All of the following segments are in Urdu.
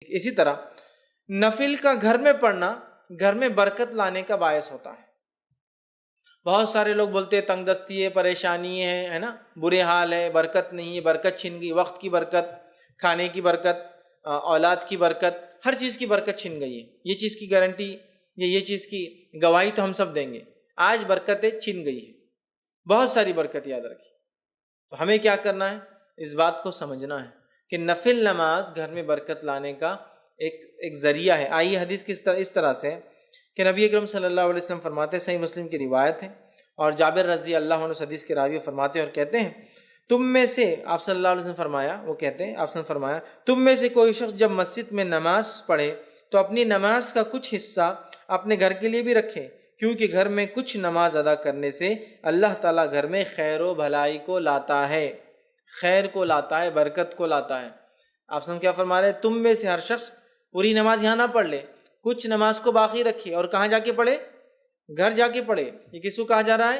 اسی طرح نفل کا گھر میں پڑھنا گھر میں برکت لانے کا باعث ہوتا ہے۔ بہت سارے لوگ بولتے ہیں تنگ دستی ہے، پریشانی ہے نا، برے حال ہے، برکت نہیں ہے، برکت چھن گئی، وقت کی برکت، کھانے کی برکت، اولاد کی برکت، ہر چیز کی برکت چھن گئی ہے۔ یہ چیز کی گارنٹی یا یہ چیز کی گواہی تو ہم سب دیں گے، آج برکتیں چھن گئی ہیں، بہت ساری برکت یاد رکھی۔ تو ہمیں کیا کرنا ہے؟ اس بات کو سمجھنا ہے کہ نفل نماز گھر میں برکت لانے کا ایک ذریعہ ہے۔ آئیے حدیث اس طرح سے کہ نبی اکرم صلی اللہ علیہ وسلم فرماتے ہیں، صحیح مسلم کی روایت ہے، اور جابر رضی اللہ عنہ حدیث کے راوی فرماتے ہیں اور کہتے ہیں، تم میں سے آپ صلی اللہ علیہ وسلم فرمایا، وہ کہتے ہیں آپ نے فرمایا، تم میں سے کوئی شخص جب مسجد میں نماز پڑھے تو اپنی نماز کا کچھ حصہ اپنے گھر کے لیے بھی رکھے، کیونکہ گھر میں کچھ نماز ادا کرنے سے اللہ تعالیٰ گھر میں خیر و بھلائی کو لاتا ہے، خیر کو لاتا ہے، برکت کو لاتا ہے۔ آپ سے کیا فرما رہے ہیں؟ تم میں سے ہر شخص پوری نماز یہاں نہ پڑھ لے، کچھ نماز کو باقی رکھے، اور کہاں جا کے پڑھے؟ گھر جا کے پڑھے۔ یہ کس کو کہا جا رہا ہے؟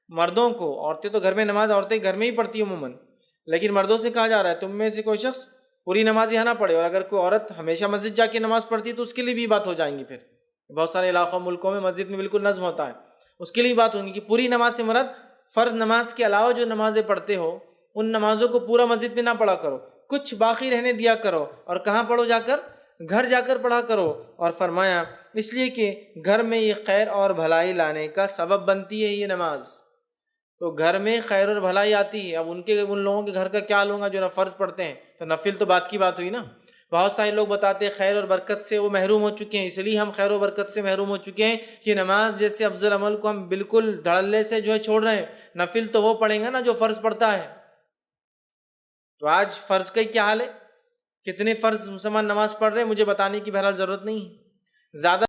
مردوں کو۔ عورتیں تو گھر میں نماز عورتیں گھر میں ہی پڑھتی ہیں عموماً، لیکن مردوں سے کہا جا رہا ہے تم میں سے کوئی شخص پوری نماز یہاں نہ پڑھے، اور اگر کوئی عورت ہمیشہ مسجد جا کے نماز پڑھتی ہے تو اس کے لیے بھی بات ہو جائیں گی۔ پھر بہت سارے علاقوں ملکوں میں مسجد میں بالکل نظم ہوتا ہے، اس کے لیے بات ہوگی کہ پوری نماز سے مراد فرض نماز کے علاوہ جو نمازیں پڑھتے ہو ان نمازوں کو پورا مسجد میں نہ پڑھا کرو، کچھ باقی رہنے دیا کرو، اور کہاں پڑھو؟ جا کر گھر جا کر پڑھا کرو۔ اور فرمایا اس لیے کہ گھر میں یہ خیر اور بھلائی لانے کا سبب بنتی ہے یہ نماز۔ تو گھر میں خیر اور بھلائی آتی ہے۔ اب ان لوگوں کے گھر کا کیا لوں گا جو نہ فرض پڑھتے ہیں، تو نفل تو بات کی بات ہوئی نا۔ بہت سارے لوگ بتاتے ہیں خیر اور برکت سے وہ محروم ہو چکے ہیں، اس لیے ہم خیر و برکت سے محروم ہو چکے ہیں کہ نماز جیسے افضل عمل کو ہم بالکل دھڑلے سے جو ہے چھوڑ رہے ہیں، نفل تو وہ پڑھیں گا نا جو فرض پڑھتا ہے۔ تو آج فرض کا کیا حال ہے؟ کتنے فرض مسلمان نماز پڑھ رہے ہیں مجھے بتانے کی بہرحال ضرورت نہیں ہے، زیادہ